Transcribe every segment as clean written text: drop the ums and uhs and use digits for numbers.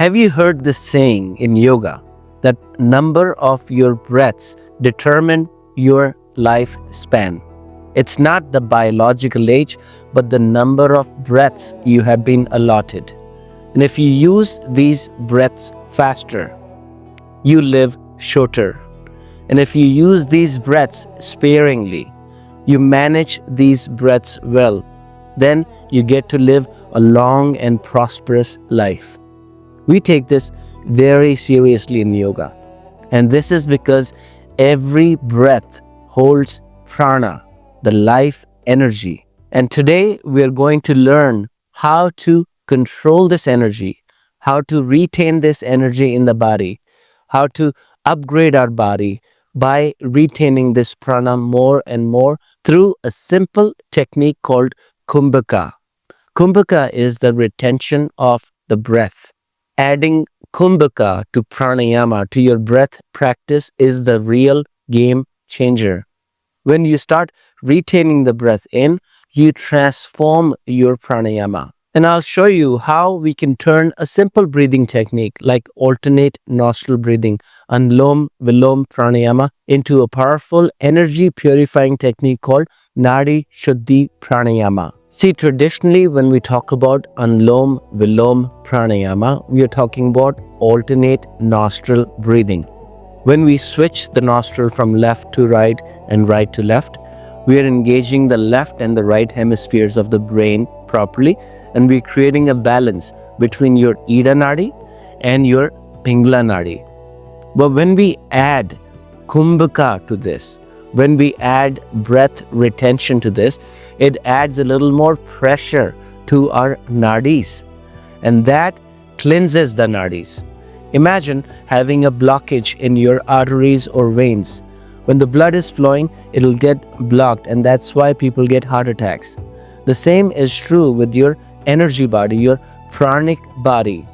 Have you heard this saying in yoga that number of your breaths determine your lifespan? It's not the biological age, but the number of breaths you have been allotted. And if you use these breaths faster, you live shorter. And if you use these breaths sparingly, you manage these breaths well, then you get to live a long and prosperous life. We take this very seriously in yoga. And this is because every breath holds prana, the life energy. And today we are going to learn how to control this energy, how to retain this energy in the body, how to upgrade our body by retaining this prana more and more through a simple technique called Kumbhaka. Kumbhaka is the retention of the breath. Adding Kumbhaka to pranayama, to your breath practice, is the real game changer. When you start retaining the breath in, you transform your pranayama. And I'll show you how we can turn a simple breathing technique like alternate nostril breathing, Anulom, Vilom Pranayama, into a powerful energy purifying technique called Nadi, Shuddhi Pranayama. See, traditionally, when we talk about Anulom, Vilom Pranayama, we are talking about alternate nostril breathing. When we switch the nostril from left to right and right to left, we are engaging the left and the right hemispheres of the brain properly, and we're creating a balance between your Ida Nadi and your Pingla Nadi. But when we add Kumbhaka to this, when we add breath retention to this, it adds a little more pressure to our nadis, and that cleanses the nadis. Imagine having a blockage in your arteries or veins. When the blood is flowing, it'll get blocked, and that's why people get heart attacks. The same is true with your energy body, your pranic body.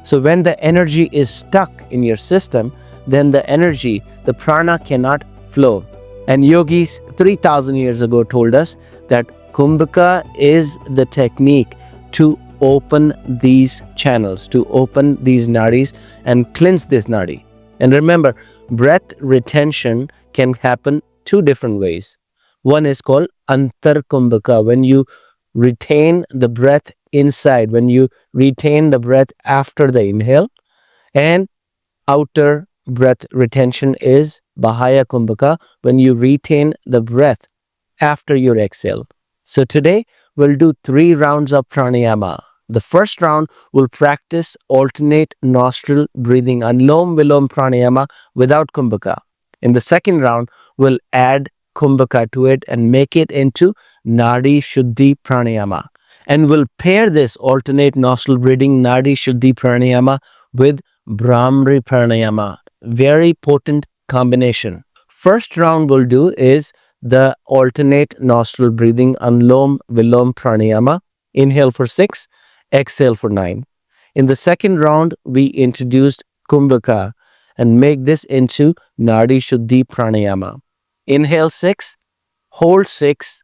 So when the energy is stuck in your system, then the energy, the prana, cannot flow. And yogis 3000 years ago told us that Kumbhaka is the technique to open these channels, to open these nadis and cleanse this nadi. And remember, breath retention can happen two different ways. One is called Antar Kumbhaka, when you retain the breath inside, when you retain the breath after the inhale. And outer breath retention is Bahaya Kumbhaka, when you retain the breath after your exhale. So today we'll do 3 rounds of pranayama. The first round will practice alternate nostril breathing, Anulom Vilom Pranayama without Kumbhaka. In the second round, we'll add Kumbhaka to it and make it into Nadi Shuddhi Pranayama. And we'll pair this alternate nostril breathing, Nadi Shuddhi Pranayama, with Bhramari Pranayama. Very potent combination. First round we'll do is the alternate nostril breathing, Anulom Vilom Pranayama. Inhale for 6, exhale for 9. In the second round, we introduced Kumbhaka and make this into Nadi Shuddhi Pranayama. Inhale 6, hold 6,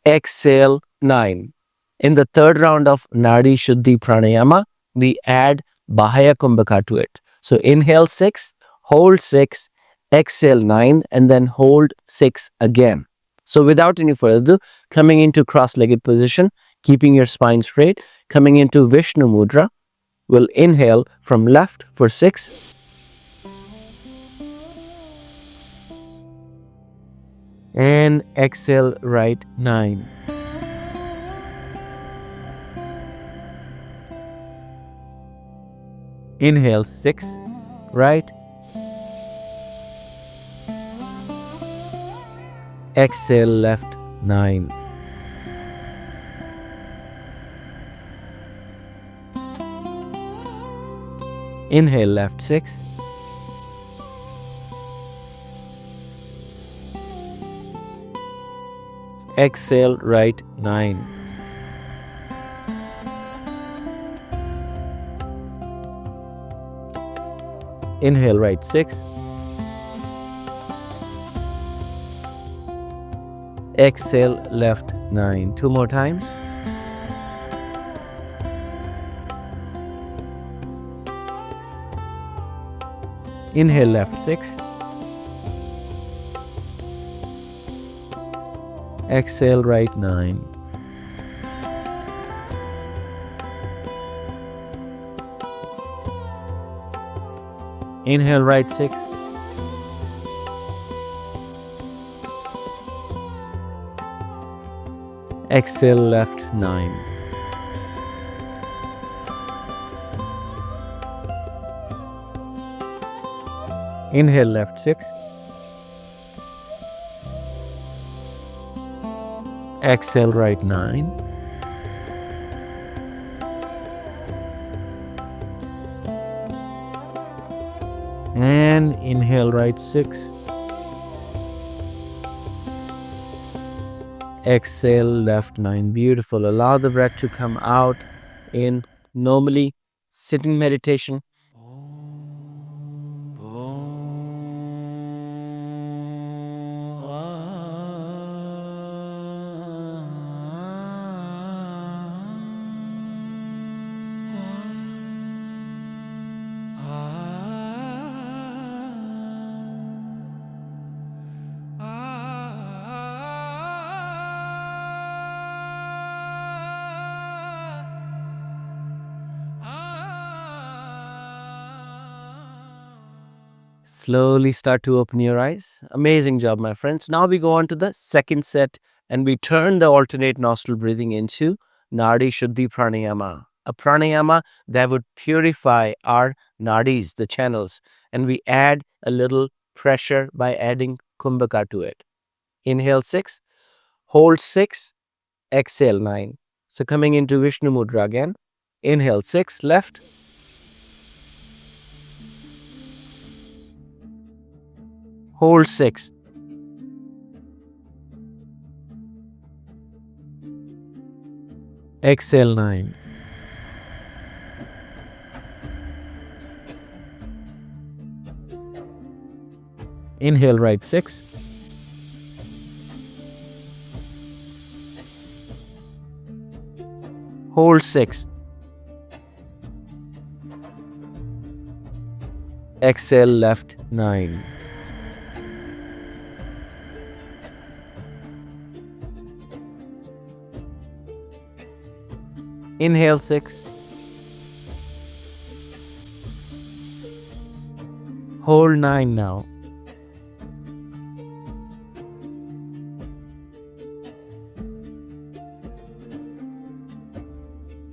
exhale 9. In the third round of Nadi Shuddhi Pranayama, we add Bahaya Kumbhaka to it. So inhale 6, hold 6, exhale 9, and then hold 6 again. So without any further ado, coming into cross-legged position, keeping your spine straight, coming into Vishnu Mudra, we'll inhale from left for 6, and exhale right 9. Inhale 6, right. Exhale left 9. Inhale left 6. Exhale right 9. Inhale right 6. Exhale left 9. 2 more times. Inhale left 6. Exhale right 9. Inhale right 6. Exhale left 9. Inhale left 6. Exhale right 9. And inhale right 6. Exhale left 9. Beautiful. Allow the breath to come out in normally sitting meditation. Slowly start to open your eyes. Amazing job, my friends. Now we go on to the second set and we turn the alternate nostril breathing into Nadi Shuddhi Pranayama. A pranayama that would purify our nadis, the channels, and we add a little pressure by adding Kumbhaka to it. Inhale 6, hold 6, exhale 9. So coming into Vishnu Mudra again. Inhale 6, left. Hold 6. Exhale 9. Inhale right 6. Hold 6. Exhale left 9. Inhale 6. Hold 9 now.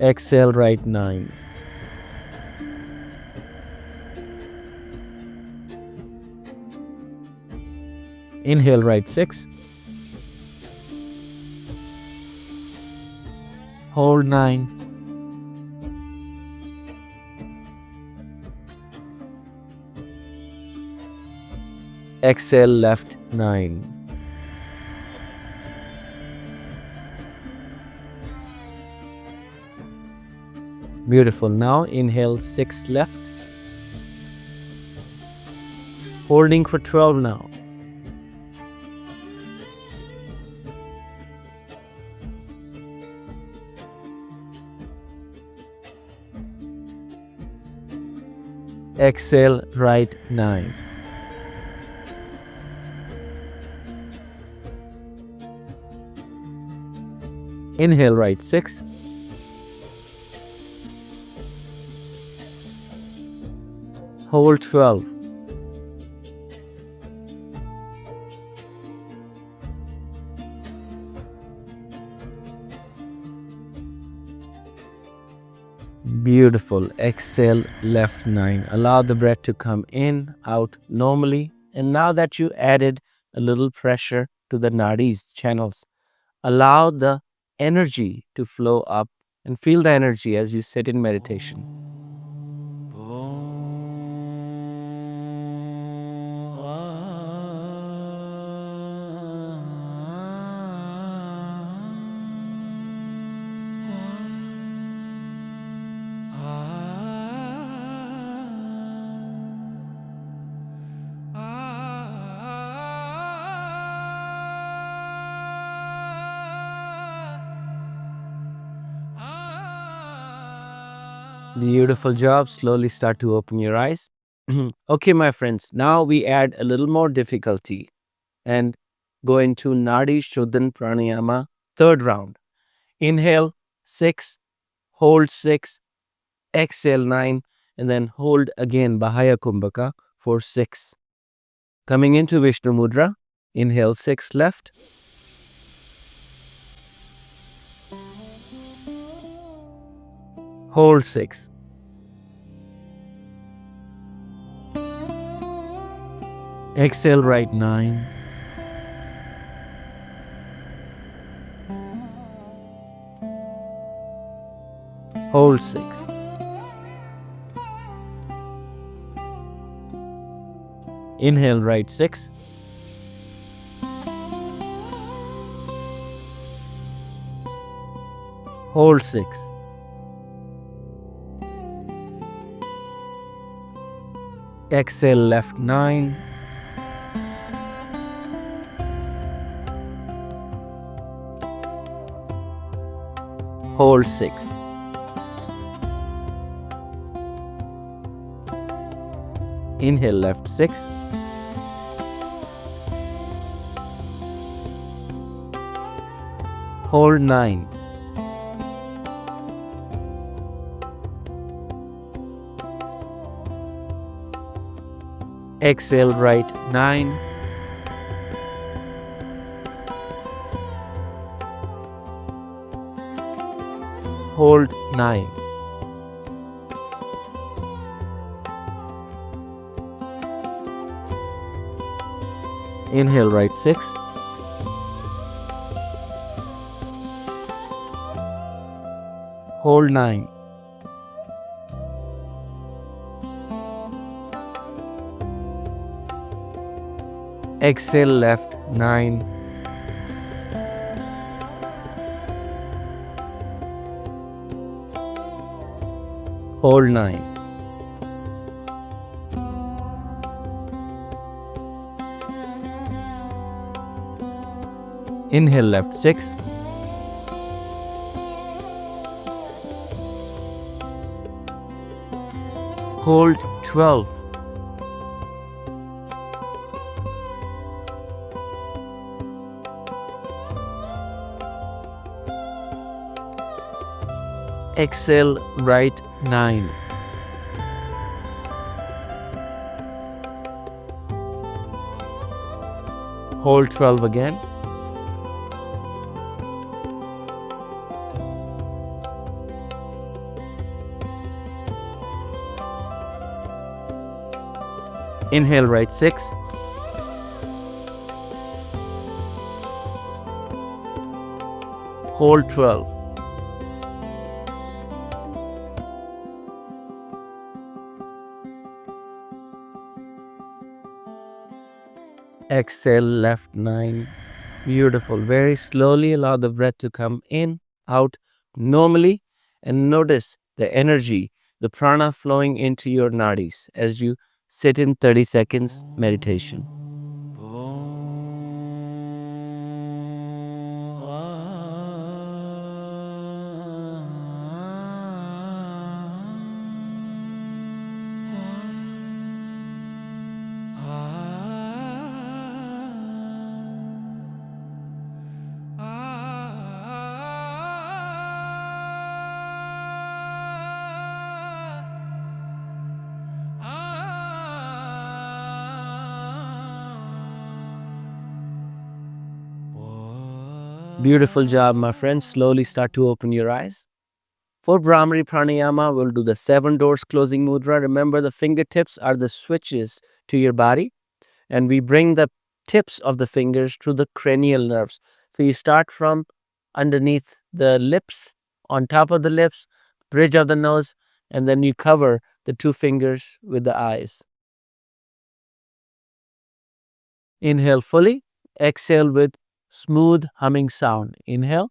Exhale right 9. Inhale right 6. Hold 9. Exhale left 9. Beautiful. Now inhale 6 left. Holding for 12 now. Exhale right 9. Inhale right 6. Hold 12. Beautiful. Exhale left 9. Allow the breath to come in, out normally. And now that you added a little pressure to the nadis channels, allow the energy to flow up and feel the energy as you sit in meditation. Beautiful job. Slowly start to open your eyes. Okay, my friends, now we add a little more difficulty and go into Nadi Shuddhan Pranayama, third round. Inhale 6, hold 6, exhale 9, and then hold again Bahaya Kumbhaka for 6. Coming into Vishnu Mudra, inhale 6 left, hold 6. Exhale right 9. Hold 6. Inhale right 6. Hold 6. Exhale left 9. Hold 6. Inhale left 6. Hold 9. Exhale right 9. Hold 9. Inhale right 6. Hold 9. Exhale left 9. Hold 9. Inhale left 6. Hold 12. Exhale right 9. Hold 12 again. Inhale right 6. Hold 12. Exhale left 9. Beautiful. Very slowly allow the breath to come in, out normally, and notice the energy, the prana flowing into your nadis as you sit in 30 seconds meditation. Beautiful job, my friends. Slowly start to open your eyes. For Bhramari Pranayama, we'll do the 7 doors closing mudra. Remember, the fingertips are the switches to your body, and we bring the tips of the fingers to the cranial nerves. So you start from underneath the lips, on top of the lips, bridge of the nose, and then you cover the 2 fingers with the eyes. Inhale fully, exhale with smooth humming sound. Inhale.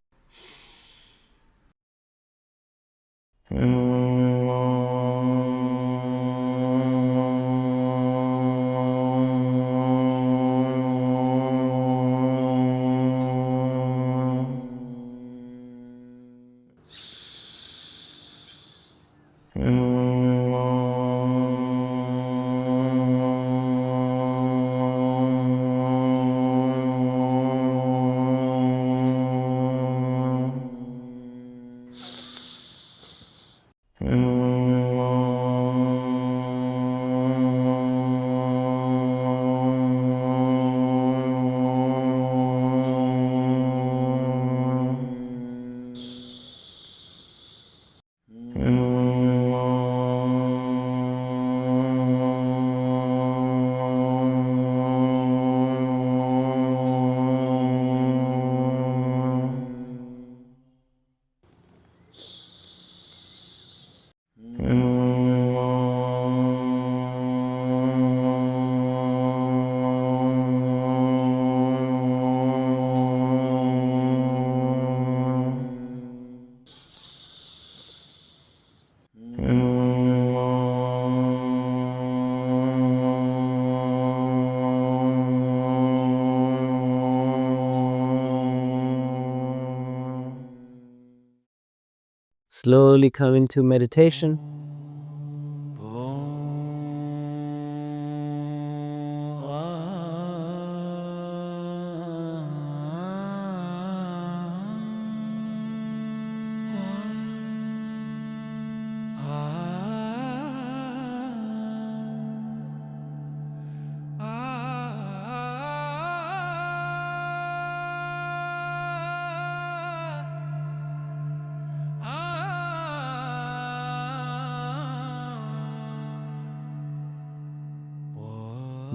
slowly come into meditation.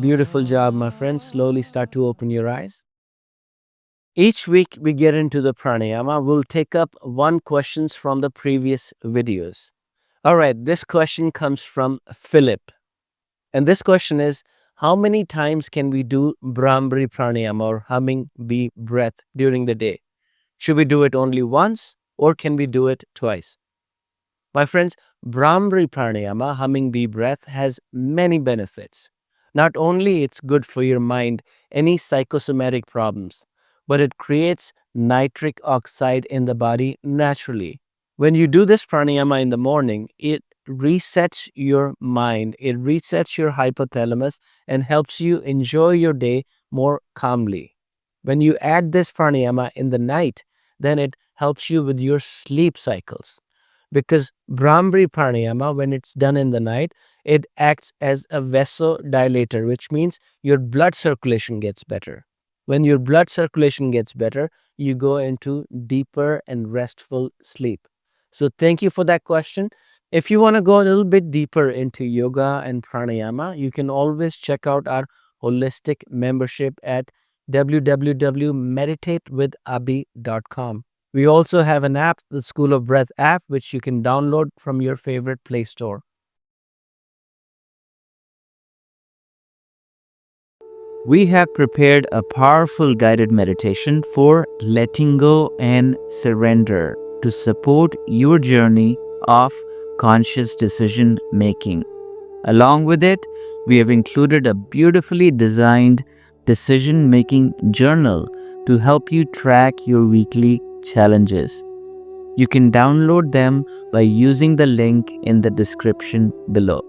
Beautiful job, my friends. Slowly start to open your eyes. Each week we get into the pranayama. We'll take up one questions from the previous videos. All right, this question comes from Philip. And this question is, how many times can we do Bhramari Pranayama or humming bee breath during the day? Should we do it only once or can we do it twice? My friends, Bhramari Pranayama, humming bee breath, has many benefits. Not only it's good for your mind, any psychosomatic problems, but it creates nitric oxide in the body naturally. When you do this pranayama in the morning, it resets your mind, it resets your hypothalamus and helps you enjoy your day more calmly. When you add this pranayama in the night, then it helps you with your sleep cycles. Because Brahmari pranayama, when it's done in the night, it acts as a vasodilator, which means your blood circulation gets better. When your blood circulation gets better, you go into deeper and restful sleep. So thank you for that question. If you want to go a little bit deeper into yoga and pranayama, you can always check out our holistic membership at www.meditatewithabi.com. We also have an app, the School of Breath app, which you can download from your favorite Play Store. We have prepared a powerful guided meditation for letting go and surrender to support your journey of conscious decision making. Along with it, we have included a beautifully designed decision making journal to help you track your weekly challenges. You can download them by using the link in the description below.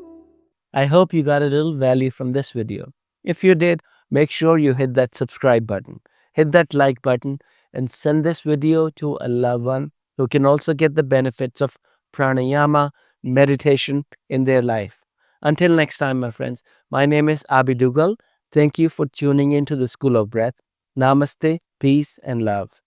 I hope you got a little value from this video. If you did, make sure you hit that subscribe button, hit that like button, and send this video to a loved one who can also get the benefits of pranayama, meditation in their life. Until next time, my friends, my name is Abi Dugal. Thank you for tuning into the School of Breath. Namaste, peace, and love.